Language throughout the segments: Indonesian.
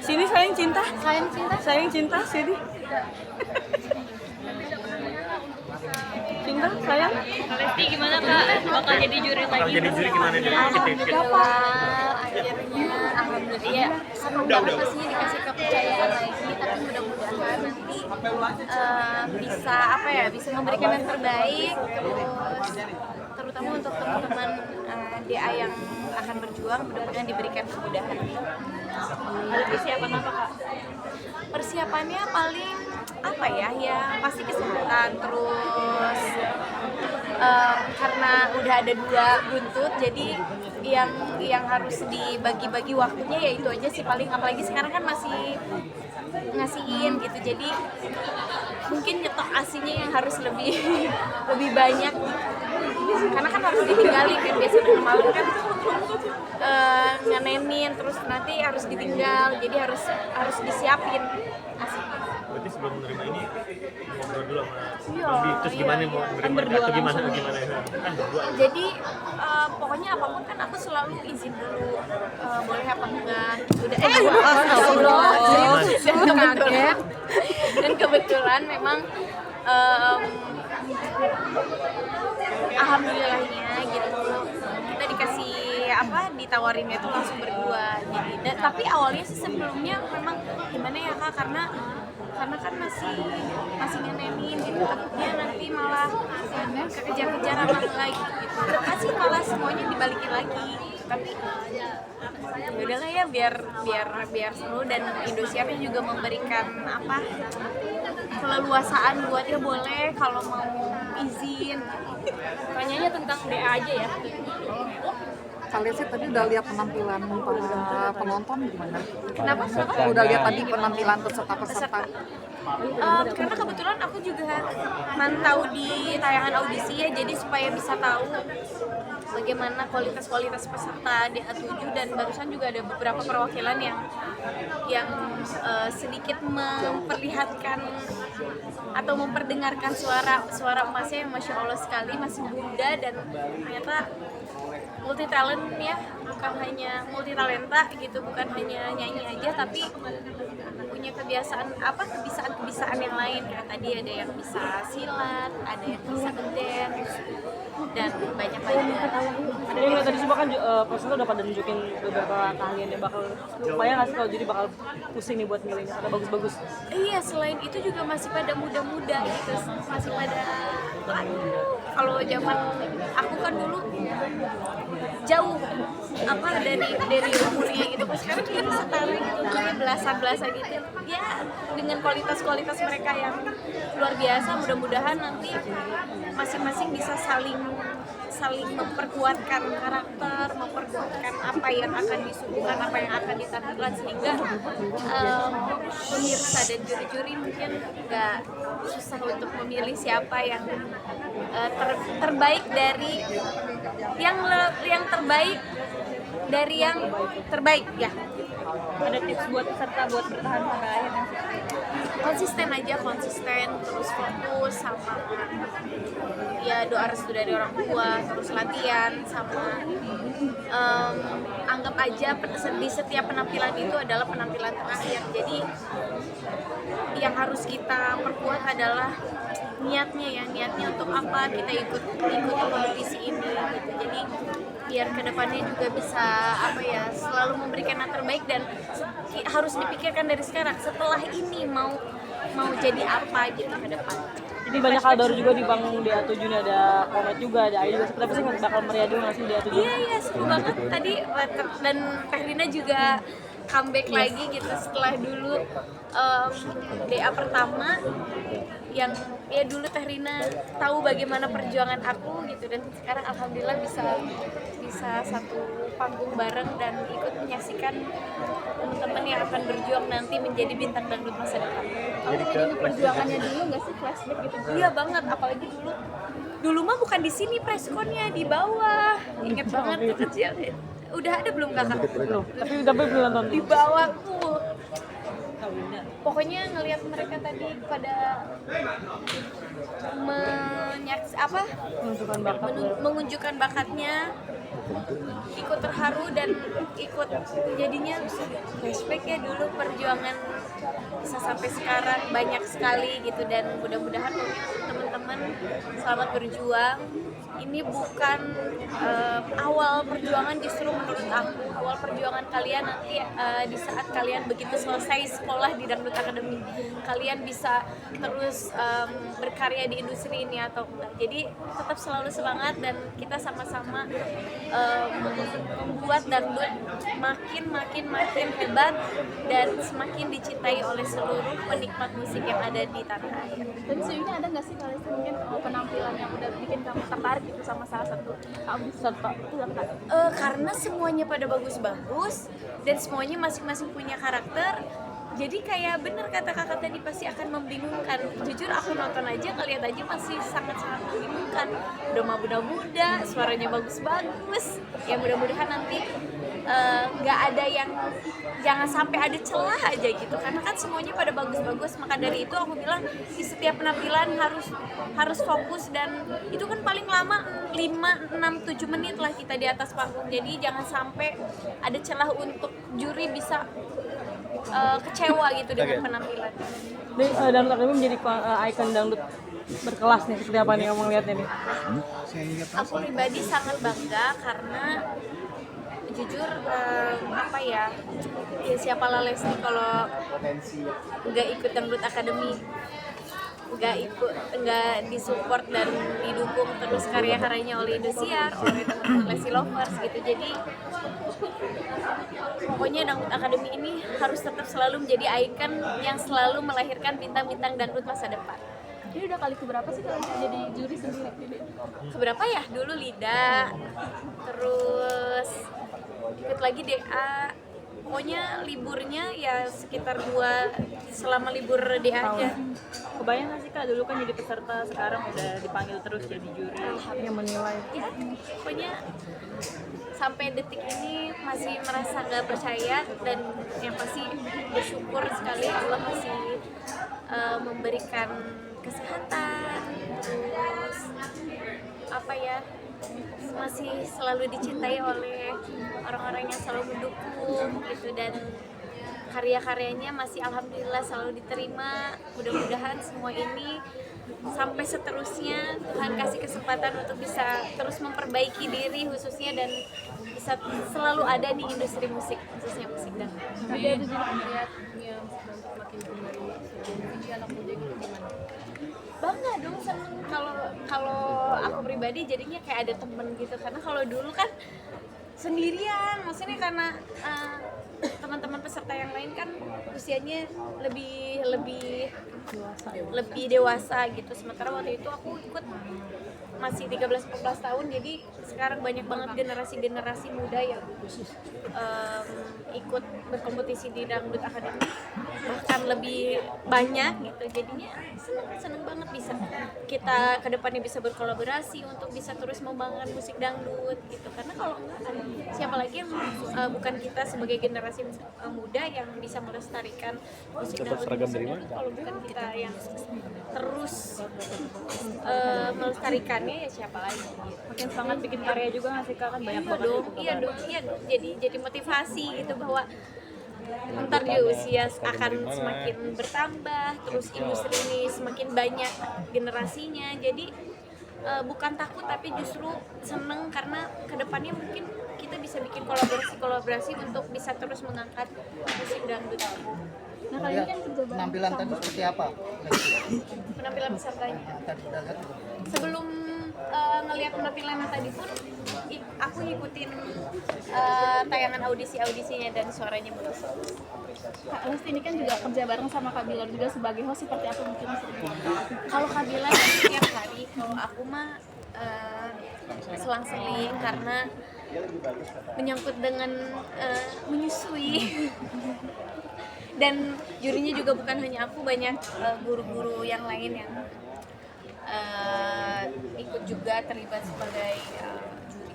Sini sayang cinta. Sayang cinta sini. Cinta sayang. Lesti gimana Kak? Bakal jadi juri lagi? Bakal jadi juri gimana nih? Alhamdulillah ya, senang banget pastinya dikasih kepercayaan lagi, tapi mudah-mudahan nanti bisa memberikan yang terbaik, terutama untuk teman-teman DA yang akan berjuang, mudah-mudahan diberikan kemudahan. Ada persiapan apa Kak? Persiapannya paling ya pasti kesehatan, terus karena udah ada 2 buntut, jadi yang harus dibagi-bagi waktunya ya itu aja sih paling, apalagi sekarang kan masih ngasihin gitu, jadi mungkin nyetok asinya yang harus lebih lebih banyak karena kan harus ditinggalin kan, biasanya kemarin kan ngenenin terus nanti harus ditinggal, jadi harus disiapin asinya. Berarti sebelum menerima ini ngobrol dulu sama Iya, Bang Di, terus gimana iya. mau menerima atau gimana ya? Kan berdua. Jadi pokoknya apapun kan aku selalu izin dulu, boleh apa enggak udah dan kebetulan memang alhamdulillahnya gitu kita dikasih ditawarinnya itu langsung berdua, jadi tapi awalnya sih sebelumnya memang gimana ya Kak, karena kan masih ngenenin gitu, takutnya nanti malah kekejar-kejar sama lagi gitu, makasih malah semuanya dibalikin lagi, tapi ya udahlah ya biar seru, dan Indosiarnya juga memberikan keleluasaan buat ya boleh kalau mau izin. Tanyanya tentang DA aja ya. Kalian sih tadi udah lihat penampilan para penonton gimana? Kenapa? Udah lihat tadi penampilan peserta-peserta? Karena kebetulan aku juga mantau di tayangan audisi ya, jadi supaya bisa tahu bagaimana kualitas peserta di A7, dan barusan juga ada beberapa perwakilan yang sedikit memperlihatkan atau memperdengarkan suara emasnya yang masya Allah sekali, masih muda dan ternyata multi talent ya, bukan hanya multi talenta gitu, bukan hanya nyanyi aja tapi punya kebiasaan yang lain, kayak tadi ada yang bisa silat, ada yang bisa ngedance dan banyak lagi. Ada yang tadi semua kan peserta udah pada nunjukin beberapa keahlian yang bakal lumayan nggak sih kalau jadi bakal pusing nih buat milih ada bagus-bagus. Iya, selain itu juga masih pada muda-muda gitu, masih pada kalau zaman aku kan dulu jauh dari umurnya gitu, sekarang kita setara gitu, kayak belasan gitu ya, dengan kualitas mereka yang luar biasa. Mudah-mudahan nanti masing-masing bisa saling memperkuatkan karakter, memperkuatkan apa yang akan disuguhkan, apa yang akan ditampilkan, sehingga pemirsa dan juri-juri mungkin nggak susah untuk memilih siapa yang terbaik dari yang terbaik dari yang terbaik ya. Ada tips buat peserta buat bertahan sampai akhir? Konsisten, terus fokus sama ya doa restu dari orang tua, terus latihan sama anggap aja di setiap penampilan itu adalah penampilan terakhir. Jadi yang harus kita perkuat adalah niatnya untuk apa kita ikut kompetisi ini gitu. Jadi biar kedepannya juga bisa selalu memberikan yang terbaik, dan harus dipikirkan dari sekarang setelah ini mau jadi apa gitu ke depan. Jadi banyak hal baru juga di Bang DA7 nih, ada Komet juga, ada Ayu juga, tapi sih bakal meriah juga nggak sih DA7? Iya seru banget tadi, dan Teh Rina juga comeback lagi gitu setelah dulu DA pertama yang ya dulu Teh Rina tahu bagaimana perjuangan aku gitu, dan sekarang alhamdulillah bisa satu panggung bareng dan ikut menyaksikan teman-teman yang akan berjuang nanti menjadi bintang dangdut masa depan. Jadi Perjuangannya dulu nggak sih, flashback gitu? Iya banget, apalagi dulu mah bukan di sini pressconnya, di bawah. Ingat banget tuh kecil. Udah ada belum kakak? Belum, tapi belum nonton. Di bawah tuh Linda? Pokoknya ngelihat mereka tadi pada Menunjukkan bakat. menunjukkan bakatnya, ikut terharu dan ikut jadinya flashback ya dulu perjuangan bisa sampai sekarang banyak sekali gitu, dan mudah-mudahan teman-teman selamat berjuang. Ini bukan awal perjuangan, justru menurut aku awal perjuangan kalian nanti di saat kalian begitu selesai sekolah di Dangdut Academy, kalian bisa terus berkarya di industri ini atau enggak. Jadi tetap selalu semangat dan kita sama-sama membuat dangdut makin hebat dan semakin dicintai oleh seluruh penikmat musik yang ada di tanah air. Dan sejauh ini ada nggak sih kalian mungkin penampilan yang udah bikin kamu tertarik gitu sama salah satu peserta itu enggak? Karena semuanya pada bagus-bagus dan semuanya masing-masing punya karakter. Jadi kayak bener kata kakak tadi, pasti akan membingungkan. Jujur aku nonton aja, ngeliat aja masih sangat-sangat membingungkan. Udah muda-muda, suaranya bagus-bagus. Ya mudah-mudahan nanti nggak ada yang, jangan sampai ada celah aja gitu. Karena kan semuanya pada bagus-bagus. Maka dari itu aku bilang di setiap penampilan harus fokus, dan itu kan paling lama 5, 6, 7 menit lah kita di atas panggung. Jadi jangan sampai ada celah untuk juri bisa kecewa gitu dengan penampilan. Dangdut Academy menjadi ikon dangdut berkelas nih, seperti apa nih kamu ngeliatnya nih? Aku pribadi sangat bangga karena jujur ya siapalah Lesti kalau nggak ikut Dangdut Academy, nggak disupport dan didukung terus karya-karyanya oleh Indosiar, oleh teman-teman Lesti Lovers gitu. Jadi pokoknya Dangdut Academy ini harus tetap selalu menjadi ikon yang selalu melahirkan bintang-bintang dangdut masa depan. Ini udah kali keberapa sih kalian jadi juri sendiri? Keberapa ya? Dulu Lida, terus ikut lagi DA. Pokoknya liburnya ya sekitar 2 selama libur DA aja. Kebayang nggak sih Kak, dulu kan jadi peserta, sekarang udah dipanggil terus jadi juri yang menilai? Ya, pokoknya sampai detik ini masih merasa gak percaya, dan yang pasti bersyukur sekali Allah masih memberikan kesehatan, terus masih selalu dicintai oleh orang-orang yang selalu mendukung gitu, dan karya-karyanya masih alhamdulillah selalu diterima. Mudah-mudahan semua ini sampai seterusnya Tuhan kasih kesempatan untuk bisa terus memperbaiki diri khususnya, dan bisa selalu ada di industri musik, khususnya musik dangdut. Tapi ada jadi melihatnya makin kembali jadi anak muda gitu gimana? Bangga dong, seneng kalau aku pribadi jadinya kayak ada temen gitu, karena kalau dulu kan sendirian, maksudnya karena teman-teman peserta yang lain kan usianya lebih dewasa gitu, sementara waktu itu aku ikut masih 13-14 tahun. Jadi sekarang banyak banget generasi muda yang ikut berkompetisi di Dangdut Academy, bahkan lebih banyak gitu. Jadinya seneng banget bisa kita kedepannya bisa berkolaborasi untuk bisa terus membangun musik dangdut gitu, karena kalau enggak kan siapa lagi yang bukan kita sebagai generasi muda yang bisa melestarikan musik dangdut kalau bukan kita yang terus melestarikannya, ya siapa lagi gitu. Makin semangat bikin karya juga nggak sih Kak, kan banyak banget Iya dong. Jadi motivasi gitu bahwa ntar di usia akan semakin bertambah, terus industri ini semakin banyak generasinya. Jadi bukan takut tapi justru seneng, karena kedepannya mungkin kita bisa bikin kolaborasi untuk bisa terus mengangkat musik dangdut. Nah kali ini kan kerja bareng Penampilan tadi seperti apa? Penampilan pesertanya. Sebelum ngelihat penampilan yang tadi pun aku ngikutin tayangan audisinya dan suaranya bagus. Kak Lesti ini kan juga kerja bareng sama Kak Bilar juga sebagai host, seperti apa mungkin? Kalau Kak Bilar setiap hari, kalau aku mah selang-seling karena menyangkut dengan menyusui. Dan jurinya juga bukan hanya aku, banyak guru-guru yang lain yang ikut juga terlibat sebagai juri.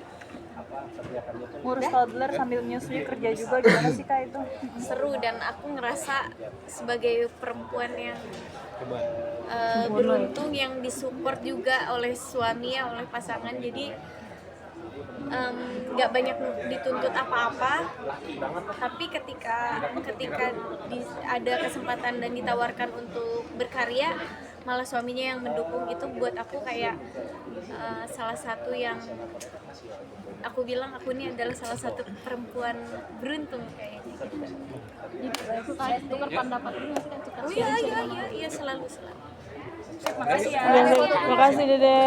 ngurus toddler sambil nyusui kerja juga gimana sih Kak itu? Seru, dan aku ngerasa sebagai perempuan yang beruntung yang disupport juga oleh suami ya, oleh pasangan, jadi nggak banyak dituntut apa-apa, tapi ketika ada kesempatan dan ditawarkan untuk berkarya, malah suaminya yang mendukung. Itu buat aku kayak salah satu yang aku bilang aku ini adalah salah satu perempuan beruntung kayaknya gitu. Suka tukar pendapat dulu nggak sih kan? Suka Oh iya selalu. Makasih Dede.